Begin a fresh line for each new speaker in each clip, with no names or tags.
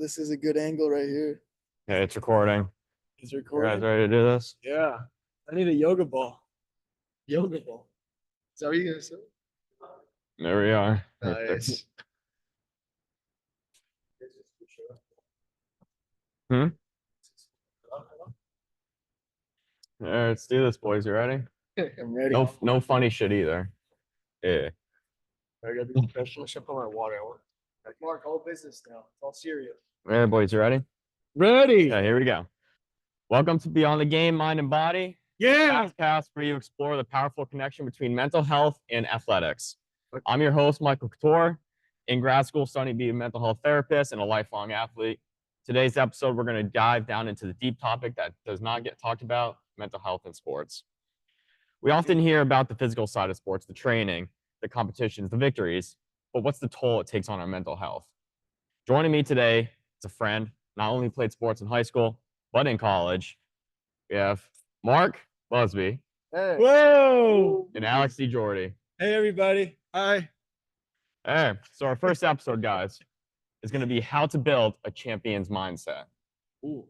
This is a good angle right here.
Okay, it's recording.
It's
You guys
recording.
ready to do this?
Yeah. I need a yoga ball. Yoga ball. Is that what you gonna say?
There we are.
Nice.
Hmm? All right, let's do this, boys. You ready?
I'm ready.
No funny shit either. Yeah.
I gotta be professional. Should put my water on. Like Mark, all business now. It's all serious.
Yeah, boys, you ready?
Ready.
Okay, here we go. Welcome to Beyond the Game, Mind and Body.
Yeah.
Podcast where you explore the powerful connection between mental health and athletics. I'm your host, Michael Couture. In grad school, studying to be a mental health therapist and a lifelong athlete. Today's episode, we're going to dive down into the deep topic that does not get talked about, mental health in sports. We often hear about the physical side of sports, the training, the competitions, the victories, but what's the toll it takes on our mental health? Joining me today is a friend, not only played sports in high school, but in college. We have Mark Busby.
Hey.
Whoa! And Alex DeJordy.
Hey, everybody. Hi.
Hey, so our first episode, guys, is going to be how to build a champion's mindset.
Ooh.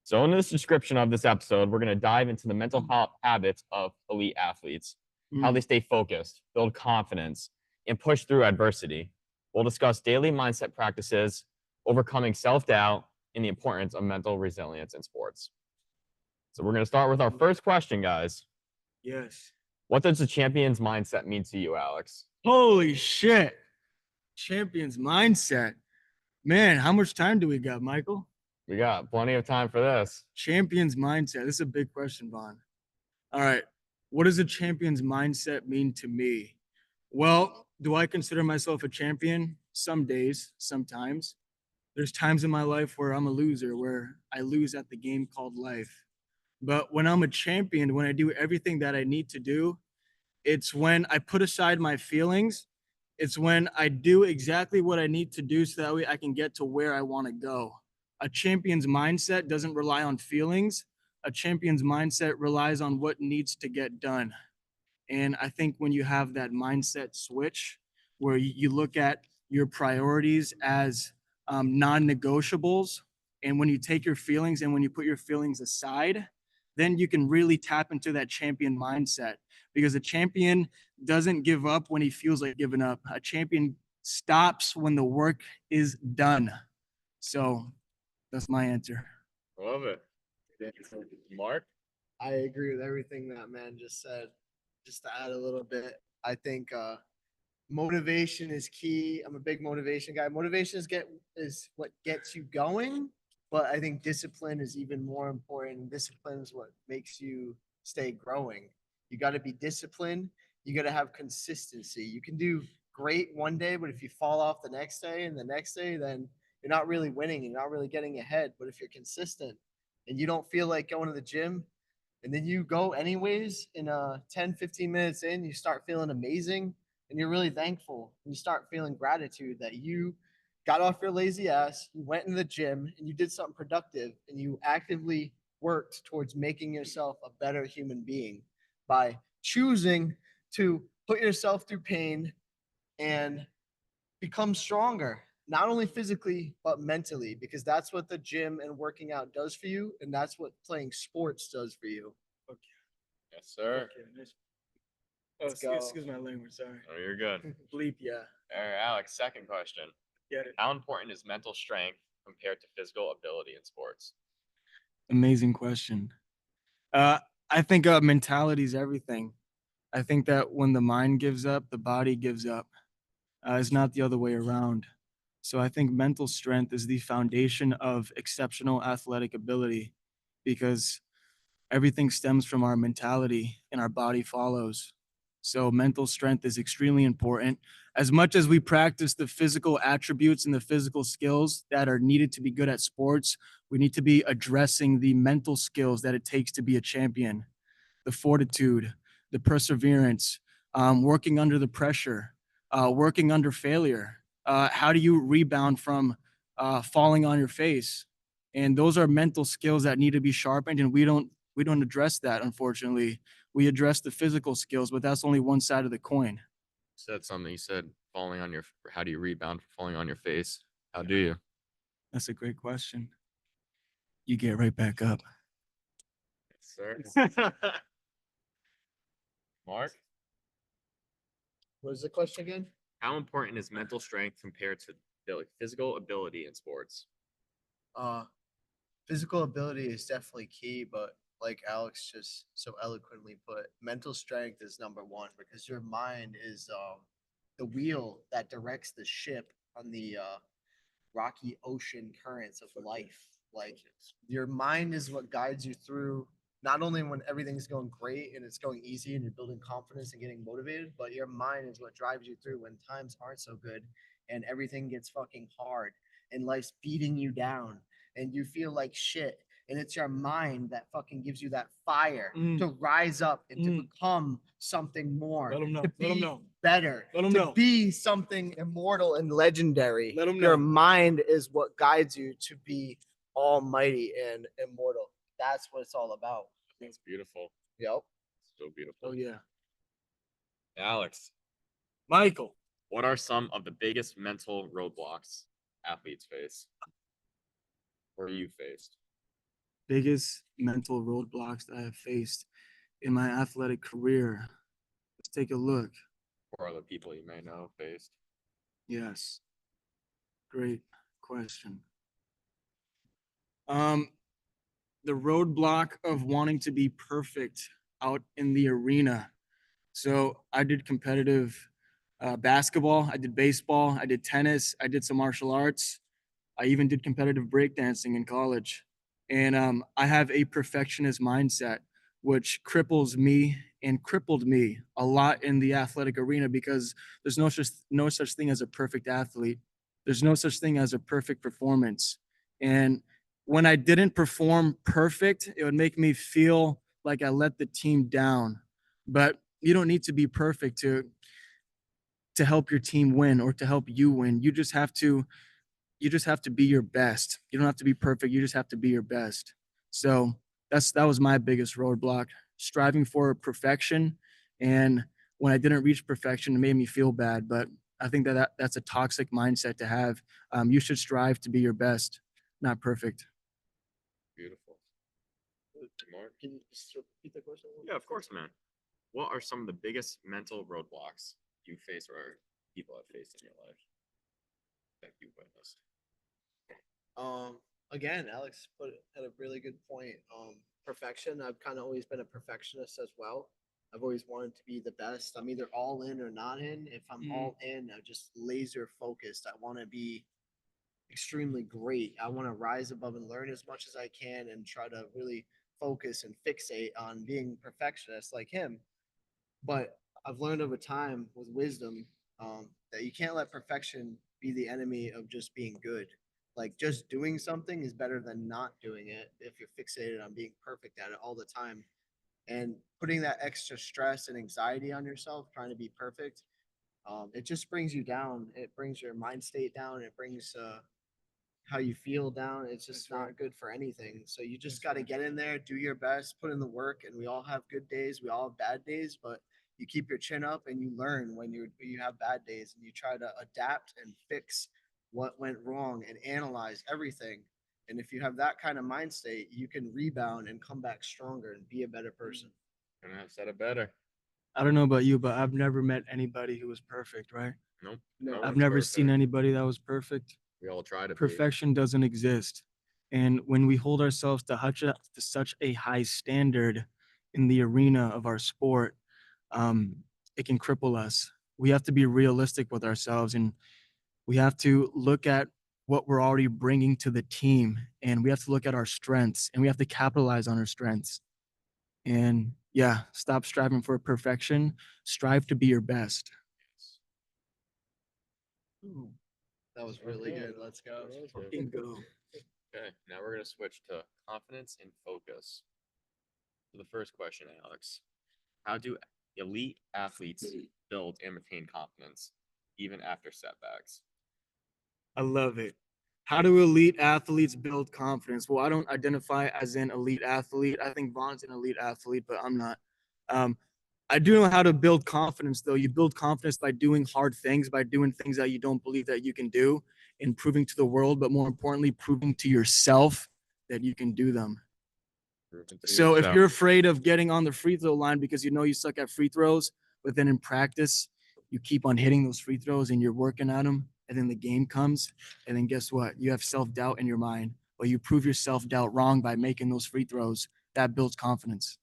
So in this description of this episode, we're going to dive into the mental habits of elite athletes, how they stay focused, build confidence, and push through adversity. We'll discuss daily mindset practices, overcoming self-doubt, and the importance of mental resilience in sports. So we're going to start with our first question, guys.
Yes.
What does the champion's mindset mean to you, Alex?
Holy shit. Champion's mindset. Man, how much time do we got, Michael?
We got plenty of time for this.
Champion's mindset. This is a big question, Vaughn. All right. What does a champion's mindset mean to me? Well, do I consider myself a champion? Some days, sometimes. There's times in my life where I'm a loser, where I lose at the game called life. But when I'm a champion, when I do everything that I need to do, it's when I put aside my feelings. It's when I do exactly what I need to do so that way I can get to where I want to go. A champion's mindset doesn't rely on feelings. A champion's mindset relies on what needs to get done. And I think when you have that mindset switch where you look at your priorities as non-negotiables, and when you take your feelings and when you put your feelings aside, then you can really tap into that champion mindset, because a champion doesn't give up when he feels like giving up. A champion stops when the work is done. So that's my answer.
Love it. Mark?
I agree with everything that man just said. Just to add a little bit, I think motivation is key. I'm a big motivation guy. Motivation is what gets you going, but I think discipline is even more important. Discipline is what makes you stay growing. You got to be disciplined. You got to have consistency. You can do great one day, but if you fall off the next day and the next day, then you're not really winning. You're not really getting ahead. But if you're consistent and you don't feel like going to the gym, and then you go anyways, in 10, 15 minutes in, you start feeling amazing and you're really thankful. And you start feeling gratitude that you got off your lazy ass, you went in the gym and you did something productive and you actively worked towards making yourself a better human being by choosing to put yourself through pain and become stronger, not only physically, but mentally, because that's what the gym and working out does for you. And that's what playing sports does for you.
Yes, sir.
Let's go. Excuse my language, sorry.
Oh, you're good.
Bleep, yeah.
All right, Alex, second question.
Get it.
How important is mental strength compared to physical ability in sports?
Amazing question. I think mentality is everything. I think that when the mind gives up, the body gives up. It's not the other way around. So I think mental strength is the foundation of exceptional athletic ability, because everything stems from our mentality and our body follows. So mental strength is extremely important. As much as we practice the physical attributes and the physical skills that are needed to be good at sports, we need to be addressing the mental skills that it takes to be a champion, the fortitude, the perseverance, working under the pressure, working under failure. How do you rebound from falling on your face? And those are mental skills that need to be sharpened, and we don't address that, unfortunately. We address the physical skills, but that's only one side of the coin.
Said something. You said falling on your. How do you rebound from falling on your face? How do you?
That's a great question. You get right back up.
Sir. Mark,
What is the question again?
how important is mental strength compared to physical ability in sports?
Uh, Physical ability is definitely key, but like Alex just so eloquently put, mental strength is number one because your mind is the wheel that directs the ship on the rocky ocean currents of life. Like your mind is what guides you through not only when everything's going great and it's going easy and you're building confidence and getting motivated, but your mind is what drives you through when times aren't so good and everything gets fucking hard and life's beating you down and you feel like shit. And it's your mind that fucking gives you that fire to rise up and to become something more.
Let 'em know.
To
Let 'em
be
know.
better.
Let 'em
to
know.
be something immortal and legendary.
Let 'em
Your
know.
mind is what guides you to be almighty and immortal. That's what it's all about.
That's beautiful.
Yep.
So beautiful.
Oh yeah.
Alex,
Michael.
what are some of the biggest mental roadblocks athletes face? Or you faced?
Biggest mental roadblocks that I have faced in my athletic career. Let's take a look.
Or other people you may know faced?
Yes. Great question. Um, the roadblock of wanting to be perfect out in the arena. So I did competitive basketball, I did baseball, I did tennis, I did some martial arts. I even did competitive breakdancing in college. And I have a perfectionist mindset, which cripples me and crippled me a lot in the athletic arena because there's no such thing as a perfect athlete. There's no such thing as a perfect performance. And when I didn't perform perfect, it would make me feel like I let the team down. But you don't need to be perfect to help your team win or to help you win. You just have to be your best. You don't have to be perfect. You just have to be your best. So that was my biggest roadblock, striving for perfection. And when I didn't reach perfection, it made me feel bad. But I think that's a toxic mindset to have. You should strive to be your best, not perfect.
Beautiful. Mark?
Can you just repeat the question?
Yeah, of course, man. What are some of the biggest mental roadblocks you face or people have faced in your life that you witnessed?
Again, Alex had a really good point. Perfection. I've kind of always been a perfectionist as well. I've always wanted to be the best. I'm either all in or not in. If I'm all in, I'm just laser focused. I want to be extremely great. I want to rise above and learn as much as I can and try to really focus and fixate on being perfectionist like him. But I've learned over time with wisdom that you can't let perfection be the enemy of just being good. Like just doing something is better than not doing it if you're fixated on being perfect at it all the time. And putting that extra stress and anxiety on yourself, trying to be perfect, it just brings you down. It brings your mind state down. It brings how you feel down. It's just not good for anything. So you just got to get in there, do your best, put in the work, and we all have good days. We all have bad days, but you keep your chin up and you learn when you have bad days and you try to adapt and fix what went wrong and analyze everything. And if you have that kind of mind state, you can rebound and come back stronger and be a better person.
Couldn't have said it better.
I don't know about you, but I've never met anybody who was perfect, right?
Nope.
No,
I've
one's
never seen
perfect.
anybody that was perfect.
We all try to be.
Perfection doesn't exist. And when we hold ourselves to such a high standard in the arena of our sport, um, it can cripple us. We have to be realistic with ourselves and we have to look at what we're already bringing to the team and we have to look at our strengths and we have to capitalize on our strengths. And yeah, stop striving for perfection. Strive to be your best.
that was really
Okay.
good. Let's go.
Fucking go.
Okay, now we're gonna switch to confidence and focus. So the first question, Alex, how do elite athletes build and maintain confidence even after setbacks?
I love it. How do elite athletes build confidence? Well, I don't identify as an elite athlete. I think Vaughn's an elite athlete, but I'm not. Um, I do know how to build confidence, though. You build confidence by doing hard things, by doing things that you don't believe that you can do. and proving to the world, but more importantly, proving to yourself that you can do them. So if you're afraid of getting on the free throw line because you know you suck at free throws, but then in practice, you keep on hitting those free throws and you're working at them, and then the game comes, and then guess what? You have self-doubt in your mind, but you prove your self-doubt wrong by making those free throws. That builds confidence.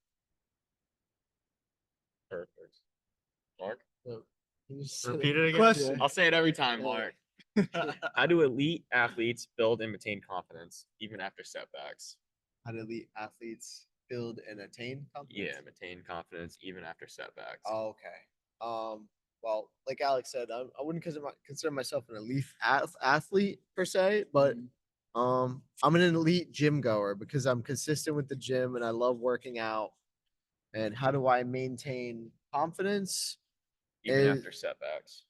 Perfect. Mark?
Can you just
Repeat it again.
Question.
I'll say it every time,
Yeah.
Mark. How do elite athletes build and maintain confidence even after setbacks?
How do elite athletes build and attain confidence?
Yeah, maintain confidence even after setbacks.
Oh, okay. Well, like Alex said, I wouldn't consider myself an elite athlete per se, but I'm an elite gym goer because I'm consistent with the gym and I love working out. And how do I maintain confidence?
Even
is-
after setbacks.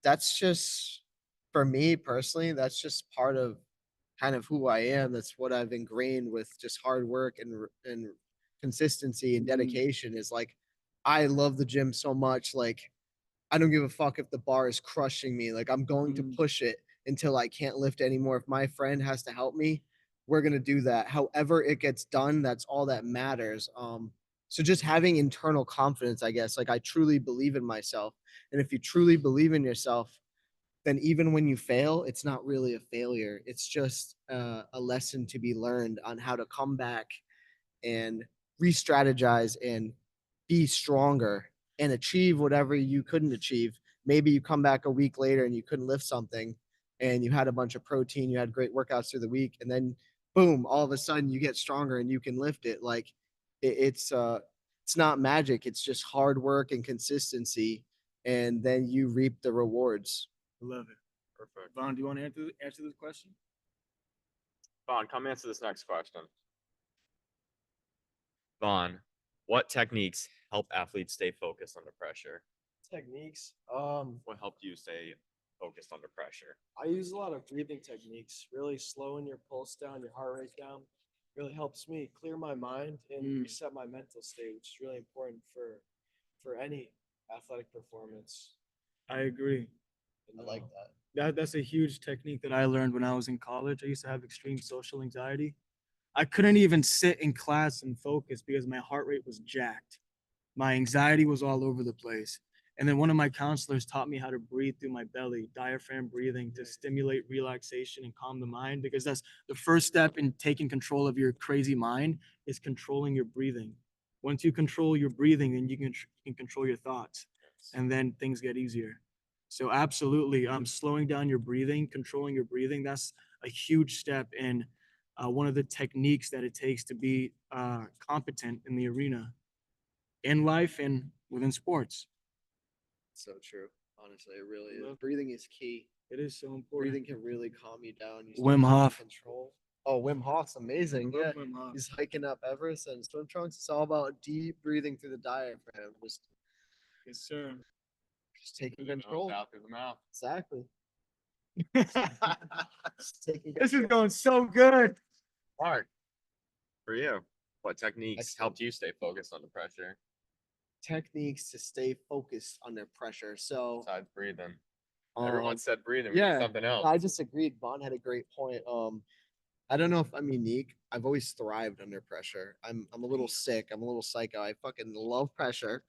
That's just for me personally, that's just part of kind of who I am. That's what I've ingrained with just hard work and consistency and
Mhm.
dedication is like I love the gym so much. Like I don't give a fuck if the bar is crushing me. Like I'm going to
Mhm.
push it until I can't lift anymore. If my friend has to help me, we're gonna do that. However it gets done, that's all that matters. So just having internal confidence, I guess. Like I truly believe in myself. And if you truly believe in yourself, then even when you fail, it's not really a failure. It's just a lesson to be learned on how to come back and re-strategize and be stronger and achieve whatever you couldn't achieve. Maybe you come back a week later and you couldn't lift something and you had a bunch of protein, you had great workouts through the week, and then boom, all of a sudden you get stronger and you can lift it. Like it's not magic, it's just hard work and consistency, and then you reap the rewards.
I love it.
Perfect.
Vaughn, do you want to answer this question?
Vaughn, come answer this next question. Vaughn, what techniques help athletes stay focused under pressure?
Techniques.
What helped you stay focused under pressure?
I use a lot of breathing techniques, really slowing your pulse down, your heart rate down. Really helps me clear my mind and
Mm.
reset my mental state, which is really important for any athletic performance.
I agree.
I like that.
That's a huge technique that I learned when I was in college. I used to have extreme social anxiety. I couldn't even sit in class and focus because my heart rate was jacked. My anxiety was all over the place. And then one of my counselors taught me how to breathe through my belly, diaphragm breathing to stimulate relaxation and calm the mind, because that's the first step in taking control of your crazy mind is controlling your breathing. Once you control your breathing, then you can control your thoughts, and then things get easier. So absolutely, slowing down your breathing, controlling your breathing, that's a huge step in one of the techniques that it takes to be competent in the arena, in life and within sports.
So true. Honestly, it really is.
Love-
Breathing is key.
It is so important.
Breathing can really calm you down. You
Wim
start taking
Hof.
Control. Oh, Wim Hof's amazing.
Love
Yeah.
Wim Hof.
He's hiking up Everest and swim trunks. It's all about deep breathing through the diaphragm.
Yes, sir.
Just taking
Through the nose,
control.
out through the mouth.
Exactly. Just taking
This is
control.
going so good.
Mark, for you, what techniques
Excellent.
helped you stay focused under pressure
Techniques to stay focused under pressure. So
besides breathing? Everyone
um,
said breathing. We
yeah,
did something else.
I just agreed. Vaughn had a great point. I don't know if I'm unique. I've always thrived under pressure. I'm a little sick. I'm a little psycho. I fucking love pressure.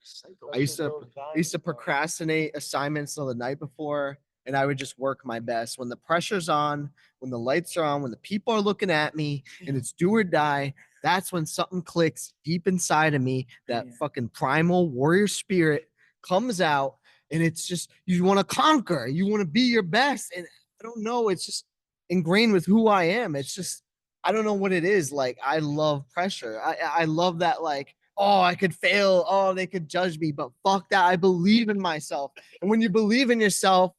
I used to procrastinate assignments till the night before, and I would just work my best. When the pressure's on, when the lights are on, when the people are looking at me, and it's do or die, that's when something clicks deep inside of me. That
Yeah.
fucking primal warrior spirit comes out, and it's just you want to conquer. You want to be your best, and I don't know. It's just ingrained with who I am. It's just I don't know what it is. Like I love pressure. I love that like oh I could fail. Oh they could judge me, but fuck that. I believe in myself. And when you believe in yourself,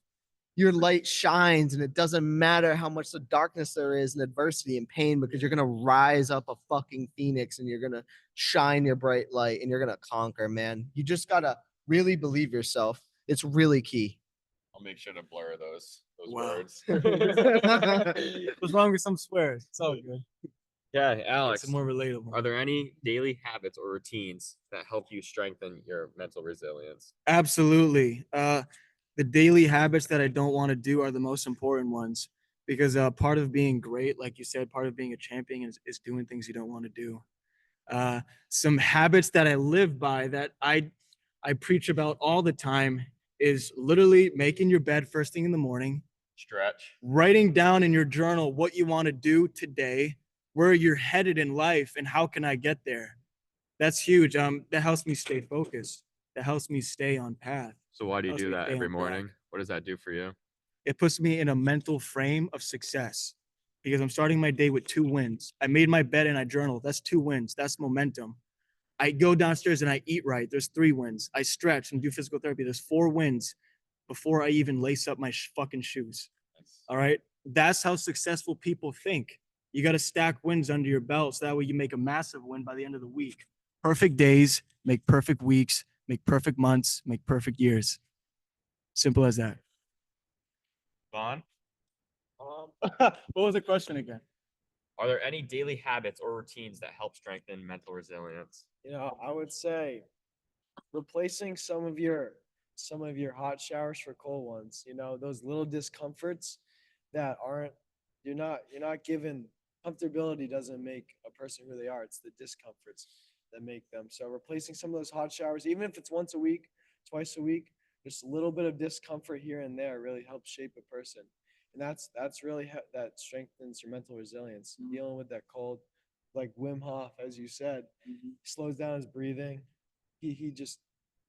your light shines, and it doesn't matter how much the darkness there is and adversity and pain because you're gonna rise up a fucking phoenix and you're gonna shine your bright light and you're gonna conquer, man. You just gotta really believe yourself. It's really key.
I'll make sure to blur those
Wow.
words.
What's wrong with some swears? It's all good.
Yeah, Alex,
It's more relatable.
are there any daily habits or routines that help you strengthen your mental resilience?
Absolutely. the daily habits that I don't want to do are the most important ones because part of being great, like you said, part of being a champion is doing things you don't want to do. Uh, some habits that I live by that I preach about all the time is literally making your bed first thing in the morning,
Stretch.
writing down in your journal what you want to do today, where you're headed in life, and how can I get there. That's huge. That helps me stay focused. That helps me stay on path.
So why do you
Helps
do
me
that
stay
every
on track.
morning? What does that do for you?
It puts me in a mental frame of success because I'm starting my day with 2 wins. I made my bed and I journal. That's 2 wins. That's momentum. I go downstairs and I eat right. There's 3 wins. I stretch and do physical therapy. There's 4 wins before I even lace up my fucking shoes. All right. That's how successful people think. You got to stack wins under your belt so that way you make a massive win by the end of the week. Perfect days make perfect weeks, make perfect months, make perfect years. Simple as that.
Vaughn,
What was the question again?
are there any daily habits or routines that help strengthen mental resilience?
You know, I would say replacing some of your hot showers for cold ones. You know, those little discomforts that aren't you're not given comfortability doesn't make a person who they are. It's the discomforts that make them. So replacing some of those hot showers, even if it's once a week, twice a week, just a little bit of discomfort here and there really helps shape a person. And that's really that strengthens your mental resilience. Dealing with that cold, like Wim Hof, as you said, slows down his breathing. He just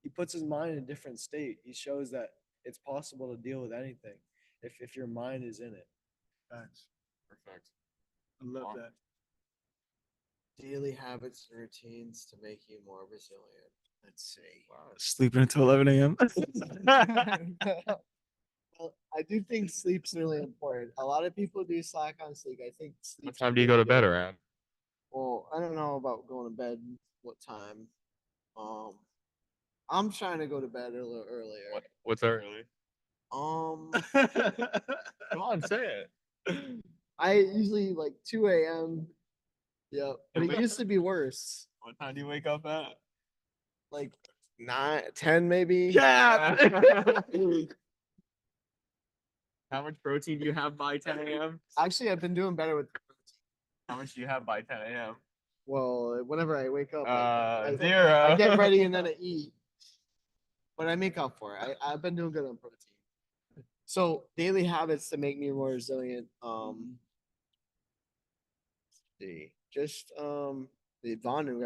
he puts his mind in a different state. He shows that it's possible to deal with anything if your mind is in it.
Thanks.
Perfect.
I love
Wow.
that.
Daily habits and routines to make you more resilient. Let's see.
Wow.
Sleeping until 11 a.m.
Well, I do think sleep's really important. A lot of people do slack on sleep. I think sleep.
What time do you go to bed around?
Well, I don't know about going to bed. What time? Um, I'm trying to go to bed a little earlier.
What's early?
Um,
Come on, say it.
I usually like 2 a.m. Yep, but it used to be worse.
What time do you wake up at?
Like 9, 10 maybe.
Yeah. How much protein do you have by 10 a.m.?
Actually, I've been doing better with.
How much do you have by 10 a.m.?
Well, whenever I wake up, I
0.
I get ready and then I eat. But I make up for it. I've been doing good on protein. So daily habits to make me more resilient. See, just the Vaughn who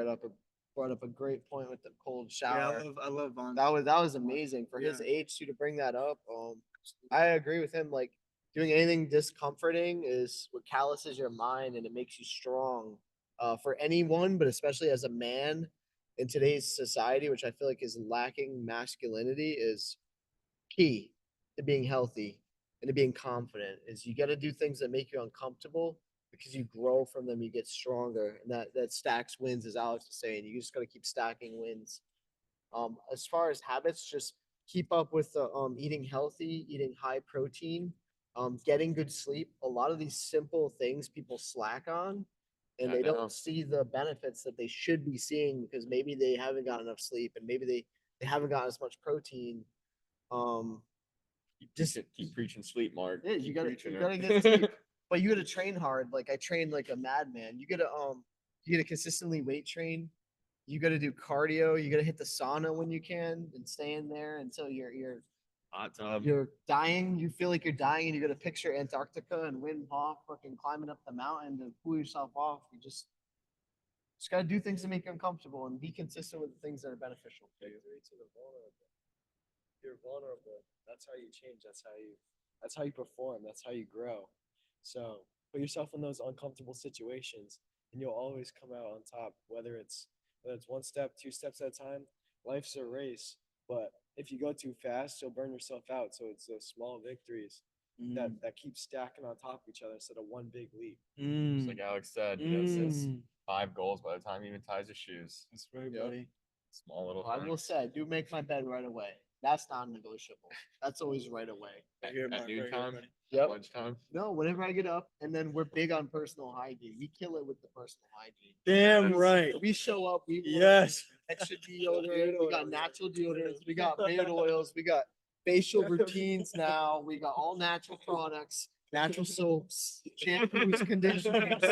brought up a great point with the cold shower.
I love Vaughn.
That was amazing for his
Yeah.
age too to bring that up. I agree with him. Like doing anything discomforting is what calluses your mind and it makes you strong. For anyone, but especially as a man in today's society, which I feel like is lacking masculinity, is key to being healthy and to being confident. Is you got to do things that make you uncomfortable because you grow from them, you get stronger, and that stacks wins, as Alex was saying. You just got to keep stacking wins. As far as habits, just keep up with the eating healthy, eating high protein, getting good sleep. A lot of these simple things people slack on, and
I
they
know.
don't see the benefits that they should be seeing because maybe they haven't got enough sleep and maybe they haven't gotten as much protein. Just
Keep preaching sleep, Mark.
yeah,
Keep
you gotta
preaching
you
it.
gotta get sleep, but you gotta train hard. Like I train like a madman. You gotta consistently weight train. You gotta do cardio. You gotta hit the sauna when you can and stay in there until
Hot tub.
you're dying. You feel like you're dying, and you gotta picture Antarctica and Wim Hof fucking climbing up the mountain to cool yourself off. You just gotta do things to make you uncomfortable and be consistent with the things that are beneficial to you.
You're vulnerable. That's how you change. That's how you perform. That's how you grow. So put yourself in those uncomfortable situations and you'll always come out on top, whether it's one step, 2 steps at a time. Life's a race. But if you go too fast, you'll burn yourself out. So it's those small victories that keep stacking on top of each other instead of one big leap.
Just like Alex said, it's 5 goals by the time he even ties his shoes.
That's right,
Yep.
buddy.
Small little
Well, I will
things.
say, I do make my bed right away. That's non-negotiable. That's always right away.
At
Here, Mark,
at
right here,
noontime,
buddy.
Yep.
lunchtime.
No, whenever I get up, and then we're big on personal hygiene. We kill it with the personal hygiene.
Damn right.
We show up. We want
Yes.
extra deodorant. We got natural deodorants. We got beard oils. We got facial routines now. We got all natural products, natural soaps, shampoos, conditioners.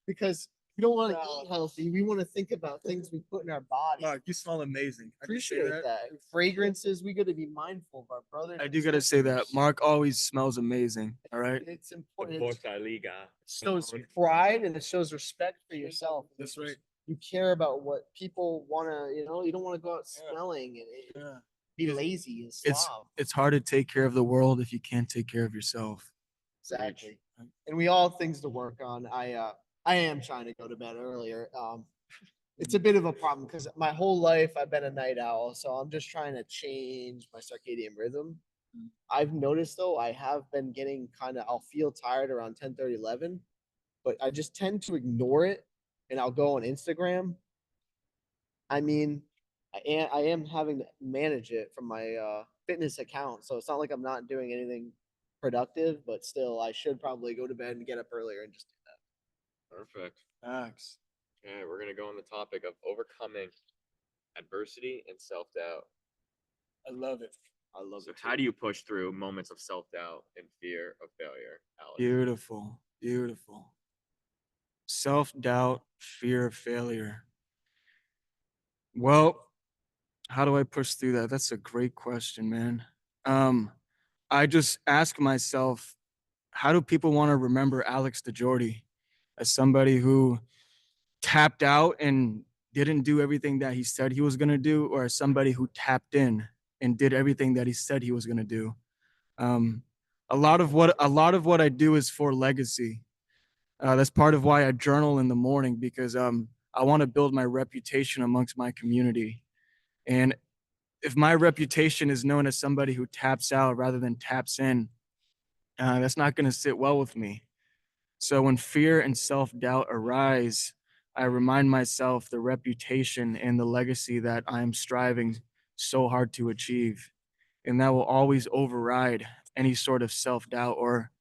Because we don't want to eat healthy. We want to think about things we put in our body.
Mark, you smell amazing. I do say
Appreciate that. Fragrances, we got to be mindful of our brothers.
I
and
do gotta say that.
sisters.
Mark always smells amazing. All right.
It's
The
important.
Porsche Liga.
It shows pride and it shows respect for yourself.
That's right.
You care about what people want to, you don't want to go out
Yeah.
smelling and
Yeah.
be lazy and
It's
slob.
it's hard to take care of the world if you can't take care of yourself.
Exactly. And we all have things to work on. I am trying to go to bed earlier. It's a bit of a problem because my whole life I've been a night owl, so I'm just trying to change my circadian rhythm. I've noticed though, I have been getting I'll feel tired around 10:30, 11, but I just tend to ignore it and I'll go on Instagram. I mean, I am having to manage it from my fitness account, so it's not like I'm not doing anything productive, but still, I should probably go to bed and get up earlier and just do that.
Perfect.
Facts.
Okay, we're gonna go on the topic of overcoming adversity and self-doubt.
I love it.
I love
So
it.
how do you push through moments of self-doubt and fear of failure, Alex?
Beautiful. Beautiful. Self-doubt, fear of failure. Well, how do I push through that? That's a great question, man. I just ask myself, how do people want to remember Alex DeJordy as somebody who tapped out and didn't do everything that he said he was going to do, or as somebody who tapped in and did everything that he said he was going to do? A lot of what I do is for legacy. That's part of why I journal in the morning, because I want to build my reputation amongst my community. And if my reputation is known as somebody who taps out rather than taps in, that's not going to sit well with me. So when fear and self-doubt arise, I remind myself the reputation and the legacy that I'm striving so hard to achieve. And that will always override any sort of self-doubt or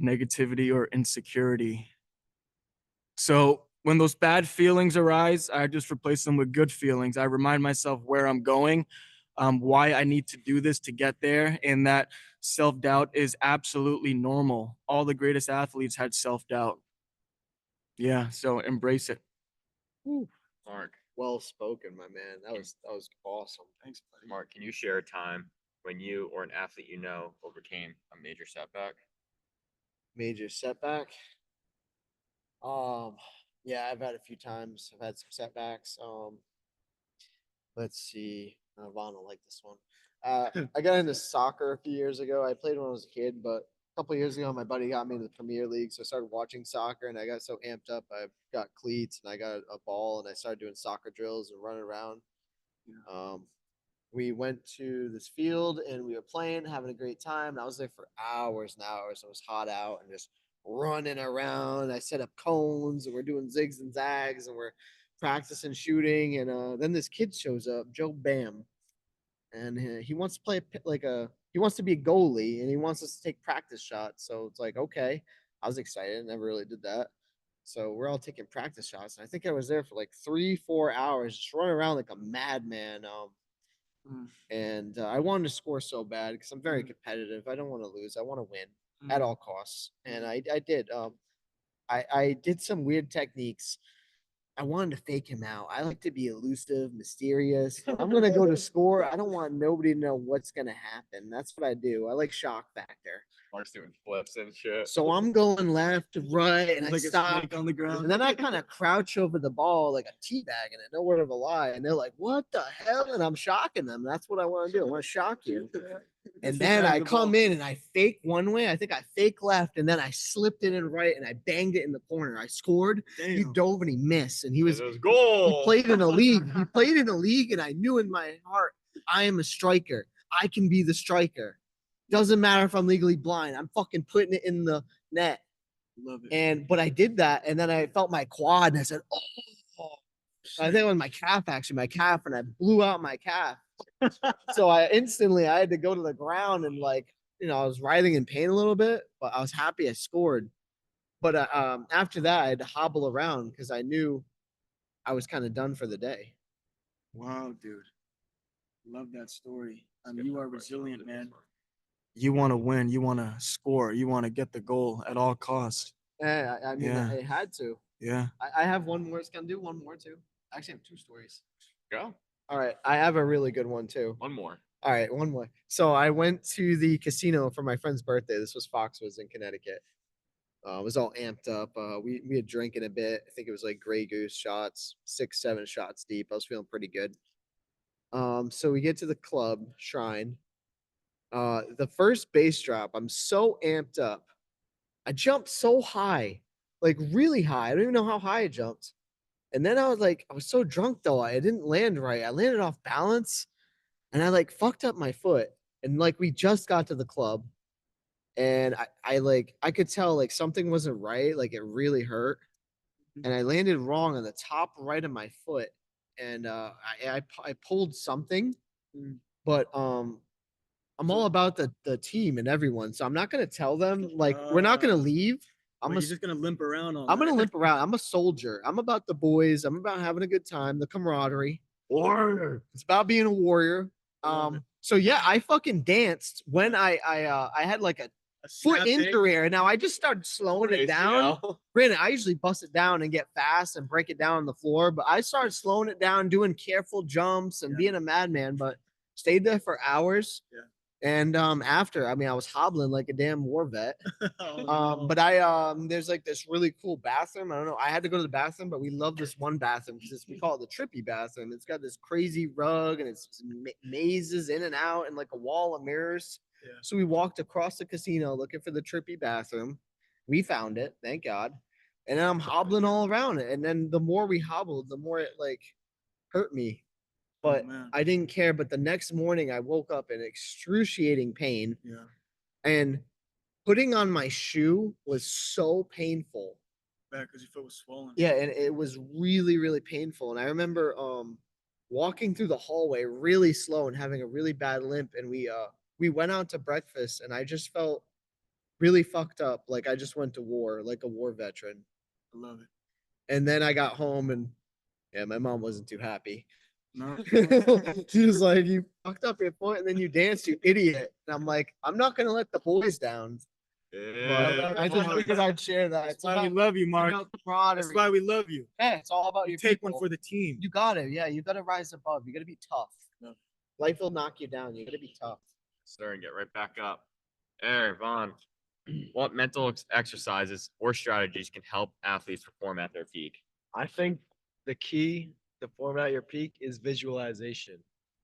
negativity or insecurity. So when those bad feelings arise, I just replace them with good feelings. I remind myself where I'm going, why I need to do this to get there, and that self-doubt is absolutely normal. All the greatest athletes had self-doubt. Yeah, so embrace it.
Mark,
Well spoken, my man. That was awesome.
Thanks, buddy.
Mark, can you share a time when you or an athlete you know overcame a major setback?
Major setback. Yeah, I've had a few times. I've had some setbacks. Let's see. Vaughn will like this one. I got into soccer a few years ago. I played when I was a kid, but a couple years ago, my buddy got me into the Premier League, so I started watching soccer, and I got so amped up. I got cleats and I got a ball, and I started doing soccer drills and running around. We went to this field and we were playing, having a great time. And I was there for hours and hours. It was hot out and just running around. I set up cones and we're doing zigs and zags and we're practicing shooting. And then this kid shows up, Joe Bam, and he wants to play he wants to be a goalie and he wants us to take practice shots. So it's like, okay, I was excited. Never really did that. So we're all taking practice shots. And I think I was there for like 3-4 hours, just running around like a madman. And I wanted to score so bad because I'm very competitive. I don't want to lose. I want to win at all costs. And I did. I did some weird techniques. I wanted to fake him out. I like to be elusive, mysterious. I'm gonna go to score. I don't want nobody to know what's gonna happen. That's what I do. I like shock factor.
Mark's doing flips and shit.
So I'm going left to right, and I
Like a
stop.
snake on the ground.
And then I kind of crouch over the ball like a teabagging it, no word of a lie. And they're like, "What the hell?" And I'm shocking them. That's what I want to do. I want to shock you. And then I come in and I fake one way. I think I fake left, and then I slipped it in right, and I banged it in the corner. I scored. He
Damn.
dove and he missed, and he was
goal.
he played in a league. He played in a league, and I knew in my heart, I am a striker. I can be the striker. Doesn't matter if I'm legally blind. I'm fucking putting it in the net.
Love it.
But I did that, and then I felt my quad, and I said, "Oh!" I think it was my calf, and I blew out my calf. So I had to go to the ground, and I was writhing in pain a little bit, but I was happy I scored. But after that, I had to hobble around because I knew I was kind of done for the day.
Wow, dude. Love that story. You are resilient, man. You want to win. You want to score. You want to get the goal at all costs.
Yeah, I mean,
Yeah.
I had to.
Yeah.
I have one more. Can I do one more too? I actually have two stories.
Go.
All right, I have a really good one too.
One more.
All right, one more. So I went to the casino for my friend's birthday. This was Foxwoods in Connecticut. It was all amped up. We had drinking a bit. I think it was like Grey Goose shots, 6, 7 shots deep. I was feeling pretty good. So we get to the club shrine. The first bass drop, I'm so amped up. I jumped so high, like really high. I don't even know how high I jumped. And then I was so drunk though. I didn't land right. I landed off balance and I like fucked up my foot. And like we just got to the club and I could tell like something wasn't right. Like it really hurt. And I landed wrong on the top right of my foot. And I pulled something, but I'm all about the team and everyone. So I'm not gonna tell them like we're not gonna leave.
You're just gonna limp around all
I'm gonna
night.
limp around. I'm a soldier. I'm about the boys. I'm about having a good time, the camaraderie.
Warrior.
It's about being a warrior.
Love it.
So yeah, I fucking danced when I had like a foot
snapping.
injury, and now I just started slowing it down. Granted, I usually bust it down and get fast and break it down on the floor, but I started slowing it down, doing careful jumps and
Yeah.
being a madman, but stayed there for hours.
Yeah.
And after, I mean, I was hobbling like a damn war vet.
Oh, no.
But there's like this really cool bathroom. I don't know. I had to go to the bathroom, but we love this one bathroom because we call it the trippy bathroom. It's got this crazy rug and it's mazes in and out and like a wall of mirrors.
Yeah.
So we walked across the casino looking for the trippy bathroom. We found it, thank God. And then I'm hobbling all around it. And then the more we hobbled, the more it like hurt me. But
man.
I didn't care. But the next morning, I woke up in excruciating pain,
Yeah.
and putting on my shoe was so painful.
Bad because your foot was swollen.
Yeah, and it was really, really painful. And I remember walking through the hallway really slow and having a really bad limp. And we went out to breakfast, and I just felt really fucked up, like I just went to war, like a war veteran.
I love it.
And then I got home, and yeah, my mom wasn't too happy.
No.
She was like, "You fucked up your foot, and then you danced, you idiot." And I'm like, "I'm not gonna let the boys down." But I just because I'd share that.
That's why we love you, Mark.
Mark.
That's why we love you.
Yeah, it's all about
You
your
take one
people.
for the team.
You got it. Yeah, you got to rise above. You got to be tough.
Yeah.
Life will knock you down. You got to be tough.
Sir, and get right back up. Hey, Vaughn. What mental exercises or strategies can help athletes perform at their peak?
I think the key to format your peak is visualization.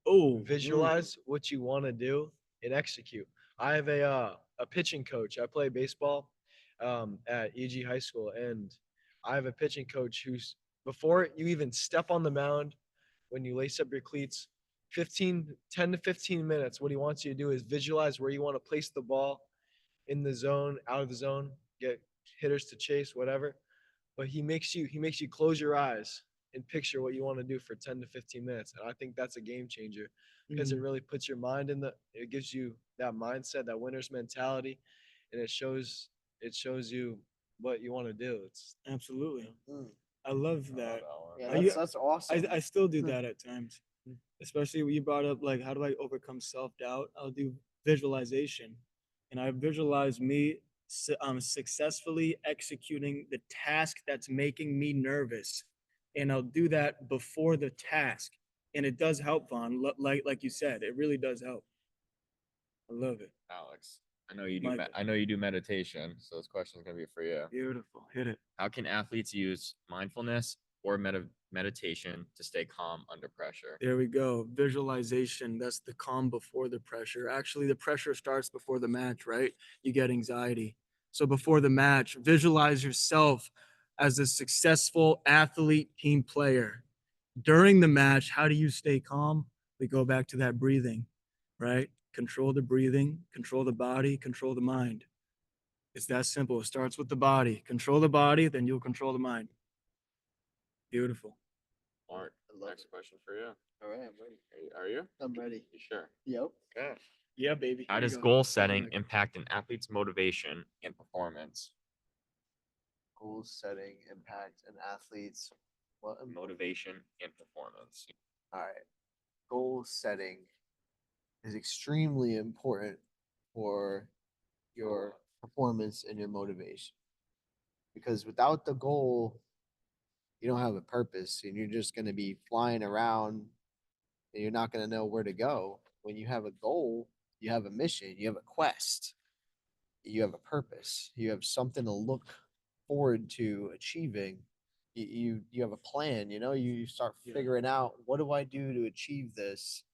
Oh,
Visualize what you want to do and execute. I have a pitching coach. I play baseball at EG High School, and I have a pitching coach who's before you even step on the mound, when you lace up your cleats, 10 to 15 minutes, what he wants you to do is visualize where you want to place the ball in the zone, out of the zone, get hitters to chase, whatever. But he makes you close your eyes and picture what you want to do for 10 to 15 minutes. And I think that's a game changer because it really puts your mind it gives you that mindset, that winner's mentality, and it shows you what you want to do. It's
absolutely.
Mm.
I love that.
Yeah,
Are you-
that's awesome.
I still do that at times, especially when you brought up like how do I overcome self doubt? I'll do visualization, and I visualize me successfully executing the task that's making me nervous, and I'll do that before the task, and it does help, Vaughn. Like you said, it really does help. I love it.
Alex, I know you do.
Michael.
I know you do meditation, so this question is gonna be for you.
Beautiful. Hit it.
How can athletes use mindfulness or meditation to stay calm under pressure?
There we go. Visualization. That's the calm before the pressure. Actually, the pressure starts before the match, right? You get anxiety. So before the match, visualize yourself as a successful athlete, team player. During the match, how do you stay calm? We go back to that breathing, right? Control the breathing, control the body, control the mind. It's that simple. It starts with the body. Control the body, then you'll control the mind. Beautiful.
Mark,
I love
next question for you.
All right, I'm ready.
Are you?
I'm ready.
You sure?
Yep.
Okay.
Yeah, baby.
How
Here you
does
go.
goal setting
Right.
impact an athlete's motivation and performance?
Goal setting, impact, and athletes.
Motivation and performance.
All right. Goal setting. is extremely important for your performance and your motivation. Because without the goal, you don't have a purpose and you're just going to be flying around and you're not going to know where to go. When you have a goal, you have a mission, you have a quest, you have a purpose, you have something to look forward to achieving. You have a plan, you start
Yeah.
figuring out what do I do to achieve this.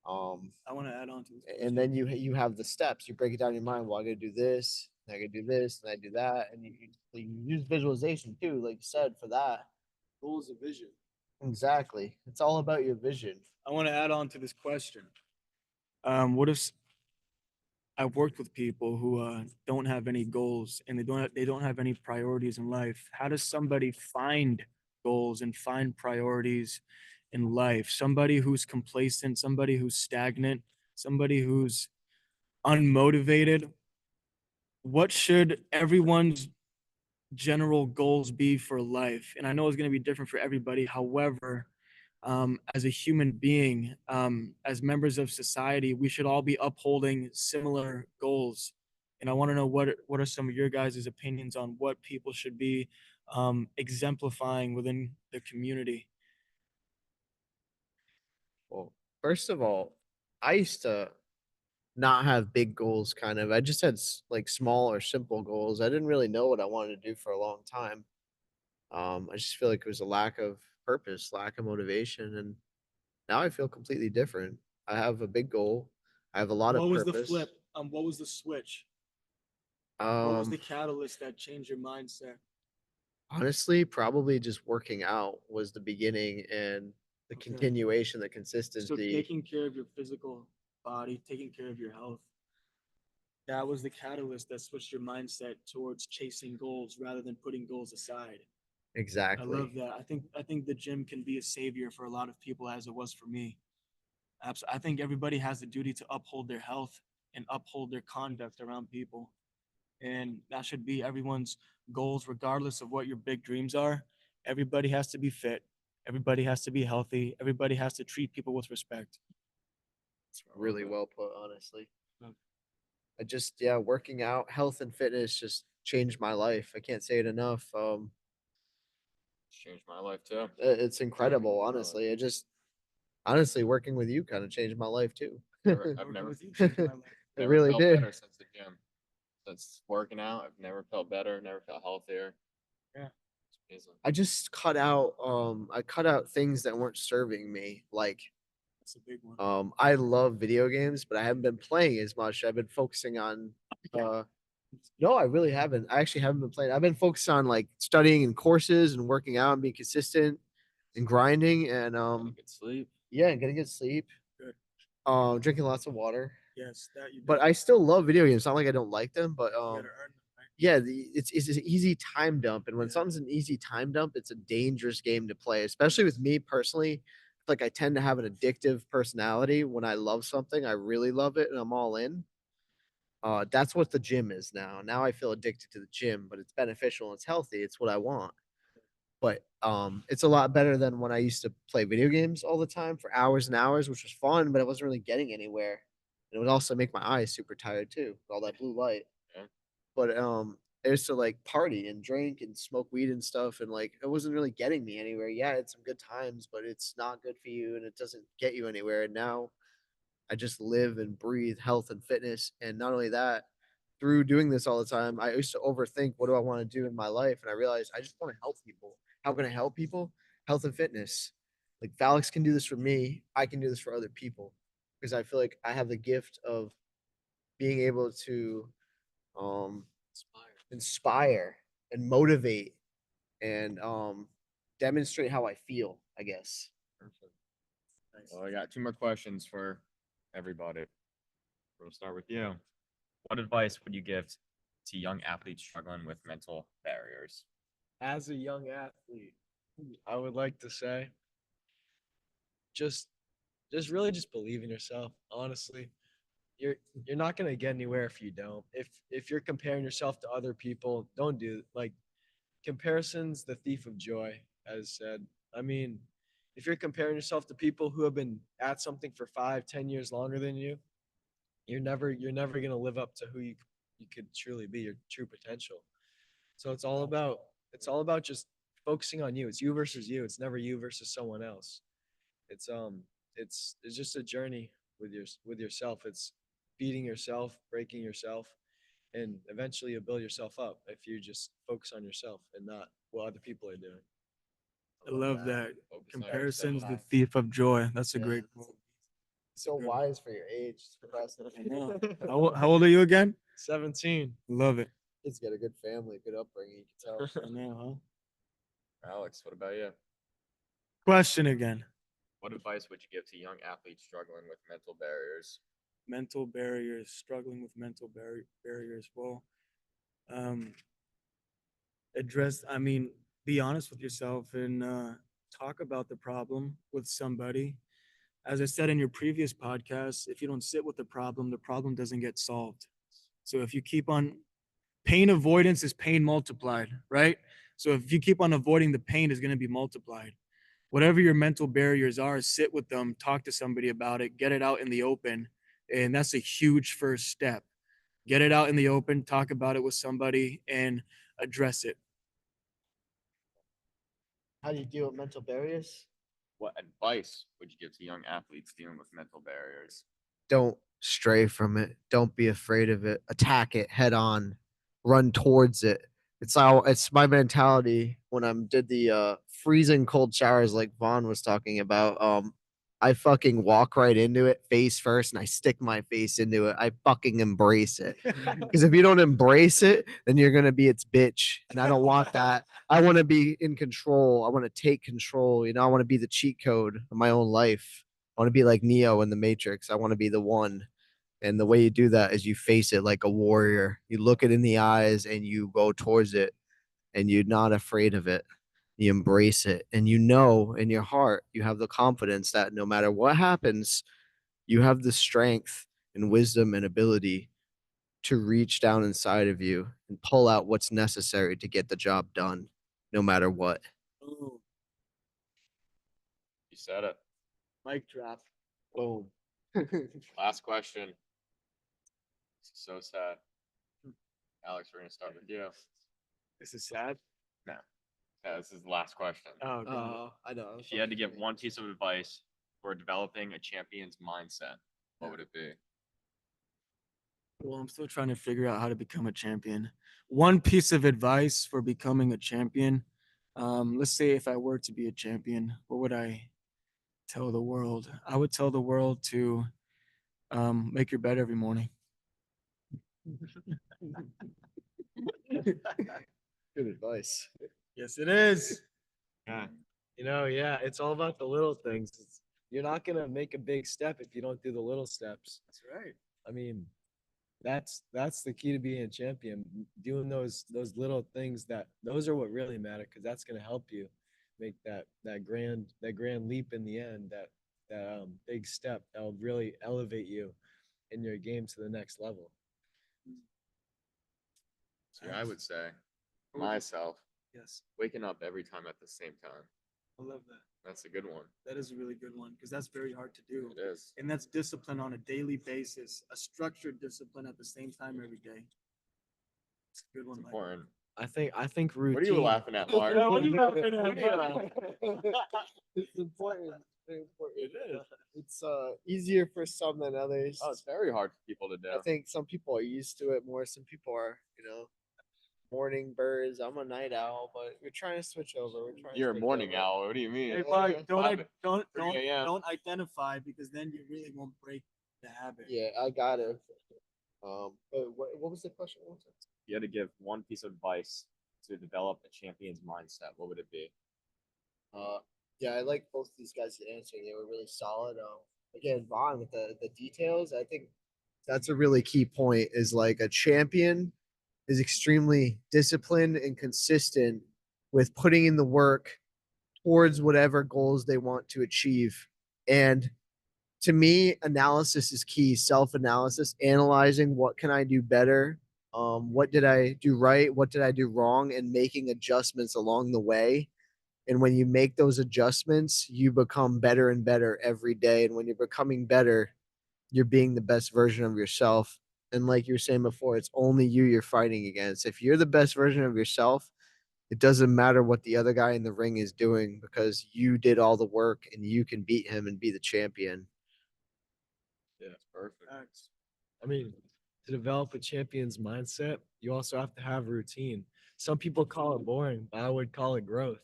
I want to add on to this.
And then you have the steps. You break it down in your mind. Well, I gotta do this, and I gotta do this, and I do that, and you use visualization too, like you said, for that.
Goal is a vision.
Exactly. It's all about your vision.
I want to add on to this question. What if I've worked with people who don't have any goals and they don't have any priorities in life? How does somebody find goals and find priorities in life? Somebody who's complacent, somebody who's stagnant, somebody who's unmotivated. What should everyone's general goals be for life? And I know it's going to be different for everybody. However, as a human being, as members of society, we should all be upholding similar goals. And I want to know what are some of your guys' opinions on what people should be exemplifying within the community?
Well, first of all, I used to not have big goals, kind of. I just had like small or simple goals. I didn't really know what I wanted to do for a long time. I just feel like it was a lack of purpose, lack of motivation, and now I feel completely different. I have a big goal. I have a lot of
What was the
purpose.
flip? What was the switch? What was the
Um,
catalyst that changed your mindset?
Honestly, probably just working out was the beginning and the
Okay.
continuation, the
So
consistency.
taking care of your physical body, taking care of your health, that was the catalyst that switched your mindset towards chasing goals rather than putting goals aside. I
Exactly.
love that. I think the gym can be a savior for a lot of people as it was for me. I think everybody has the duty to uphold their health and uphold their conduct around people. And that should be everyone's goals, regardless of what your big dreams are. Everybody has to be fit. Everybody has to be healthy. Everybody has to treat people with respect.
It's really well put, honestly.
Mm.
Yeah, working out, health and fitness just changed my life. I can't say it enough.
It's changed my life too.
It's incredible, honestly. Honestly, working with you kind of changed my life too.
I've
Working
never,
with you changed my life.
It
never
really
felt
did.
better since the gym. Since working out, I've never felt better, never felt healthier.
Yeah.
It's amazing.
I cut out things that weren't serving me. Like,
That's a big one.
I love video games, but I haven't been playing as much. I've been focusing on no, I really haven't. I actually haven't been playing. I've been focused on like studying and courses and working out and being consistent and grinding and
Good sleep.
yeah, and getting good sleep.
Good.
Drinking lots of water.
Yes, that you
But I still love video games. It's not like I don't like them, but
gotta earn them, right?
yeah, it's an easy time dump, and when
Yeah.
something's an easy time dump, it's a dangerous game to play. Especially with me personally, like I tend to have an addictive personality. When I love something, I really love it, and I'm all in. That's what the gym is now. Now I feel addicted to the gym, but it's beneficial and it's healthy. It's what I want. But it's a lot better than when I used to play video games all the time for hours and hours, which was fun, but I wasn't really getting anywhere. And it would also make my eyes super tired too, with all that blue light.
Yeah.
But I used to like party and drink and smoke weed and stuff, and like it wasn't really getting me anywhere. Yeah, it's some good times, but it's not good for you and it doesn't get you anywhere. And now I just live and breathe health and fitness. And not only that, through doing this all the time, I used to overthink what do I want to do in my life, and I realized I just want to help people. How can I help people? Health and fitness. Like Valix can do this for me, I can do this for other people because I feel like I have the gift of being able to um inspire and motivate and demonstrate how I feel, I guess.
Perfect. Well, I got two more questions for everybody. We'll start with you. What advice would you give to young athletes struggling with mental barriers?
As a young athlete, I would like to say just just believe in yourself, honestly. You're not going to get anywhere if you don't. If you're comparing yourself to other people, don't do like comparison's the thief of joy, as said. I mean, if you're comparing yourself to people who have been at something for 5, 10 years longer than you, you're never gonna live up to who you could truly be, your true potential. So it's all about just focusing on you. It's you versus you. It's never you versus someone else. It's just a journey with yourself. It's beating yourself, breaking yourself, and eventually you'll build yourself up if you just focus on yourself and not what other people are doing.
I love that.
Focus on
Comparison's the
yourself.
thief of joy. That's a
Yeah,
great
that's
quote.
So
good.
wise for your age. It's impressive.
I know. How old are you again?
17.
Love it.
He's got a good family, good upbringing. You can tell.
I know, huh?
Alex, what about you?
Question again.
What advice would you give to young athletes struggling with mental barriers?
Mental barriers, struggling with mental barriers. Well, um, be honest with yourself and talk about the problem with somebody. As I said in your previous podcast, if you don't sit with the problem doesn't get solved. So if you keep on, pain avoidance is pain multiplied, right? So if you keep on avoiding the pain, is going to be multiplied. Whatever your mental barriers are, sit with them, talk to somebody about it, get it out in the open. And that's a huge first step. Get it out in the open, talk about it with somebody, and address it.
How do you deal with mental barriers?
What advice would you give to young athletes dealing with mental barriers?
Don't stray from it. Don't be afraid of it. Attack it head on. Run towards it. It's my mentality when I did the freezing cold showers like Vaughn was talking about. I fucking walk right into it face first and I stick my face into it. I fucking embrace it. Because if you don't embrace it, then you're gonna be its bitch. And I don't want that. I want to be in control. I want to take control. I want to be the cheat code of my own life. I want to be like Neo in the Matrix. I want to be the one. And the way you do that is you face it like a warrior. You look it in the eyes and you go towards it and you're not afraid of it. You embrace it. And you know in your heart, you have the confidence that no matter what happens, you have the strength and wisdom and ability to reach down inside of you and pull out what's necessary to get the job done, no matter what.
Ooh,
You said it.
mic drop.
Boom.
Last question. This is so sad. Alex, we're gonna start with you.
This is sad.
Yeah, this is the last question.
Oh, God.
I know.
If you had to give one piece of advice for developing a champion's mindset, what would it be?
Well, I'm still trying to figure out how to become a champion. One piece of advice for becoming a champion. Let's say if I were to be a champion, what would I tell the world? I would tell the world to make your bed every morning.
Good advice.
Yes, it is.
Yeah, it's all about the little things. You're not gonna make a big step if you don't do the little steps.
That's right.
I mean, that's the key to being a champion. Doing those little things those are what really matter because that's gonna help you make that grand leap in the end. That big step that'll really elevate you in your game to the next level.
So I would say myself,
Yes,
waking up every time at the same time.
I love that.
That's a good one.
That is a really good one because that's very hard to do.
It is.
And that's discipline on a daily basis, a structured discipline at the same time every day. It's a good one.
It's
Michael.
important.
I think routine.
What are you laughing at, Mark?
Yeah, what are you laughing at,
What are you
Mark?
laughing
It's important. Very important.
It is.
It's easier for some than others.
Oh, it's very hard for people to do.
I think some people are used to it more. Some people are, morning birds. I'm a night owl, but we're trying to switch over. We're trying. to
You're a
switch
morning
over.
owl. What do you mean?
Hey,
Yeah,
Mark,
yeah.
don't,
Five-
I- don't,
3
don't,
a.m.
don't identify because then you really won't break the habit.
Yeah, I got it. But what was the question? What was it?
You had to give one piece of advice to develop a champion's mindset. What would it be?
Yeah, I like both these guys' answering. They were really solid. Again, Vaughn with the details. I think that's a really key point. Is like a champion is extremely disciplined and consistent with putting in the work towards whatever goals they want to achieve. And to me, analysis is key. Self-analysis, analyzing what can I do better, what did I do right, what did I do wrong, and making adjustments along the way. And when you make those adjustments, you become better and better every day. And when you're becoming better, you're being the best version of yourself. And like you were saying before, it's only you you're fighting against. If you're the best version of yourself, it doesn't matter what the other guy in the ring is doing because you did all the work and you can beat him and be the champion.
Yeah, perfect.
I mean, to develop a champion's mindset, you also have to have routine. Some people call it boring, but I would call it growth.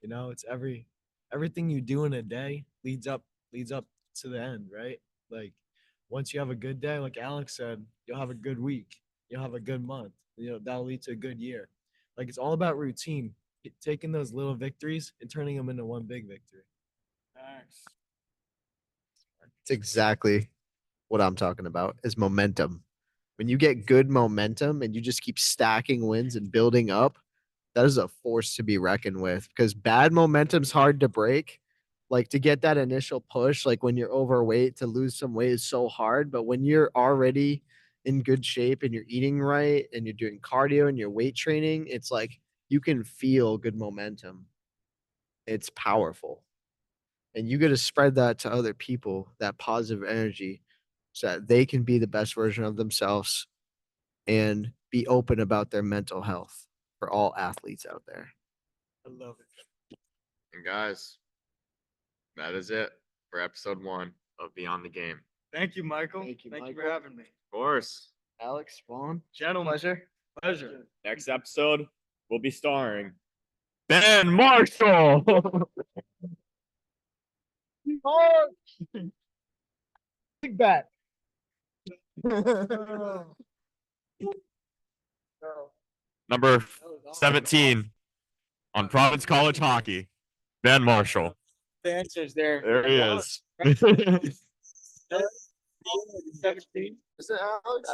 You know, it's everything you do in a day leads up to the end, right? Like once you have a good day, like Alex said, you'll have a good week, you'll have a good month. You know, that'll lead to a good year. Like it's all about routine, taking those little victories and turning them into one big victory.
It's exactly what I'm talking about is momentum. When you get good momentum and you just keep stacking wins and building up, that is a force to be reckoned with because bad momentum's hard to break. Like to get that initial push, like when you're overweight, to lose some weight is so hard. But when you're already in good shape and you're eating right and you're doing cardio and you're weight training, it's like you can feel good momentum. It's powerful. And you got to spread that to other people, that positive energy, so that they can be the best version of themselves and be open about their mental health for all athletes out there.
I love it.
And guys, that is it for episode 1 of Beyond the Game.
Thank you, Michael.
Thank you,
for
Michael.
having me.
Of course.
Alex, Vaughn,
Gentlemen,
pleasure.
pleasure.
Next episode, we'll be starring Ben Marshall.
Big bat.
Number 17 on Providence College Hockey, Ben Marshall.
The answer's there.
There he is.
17.
Is it Alex?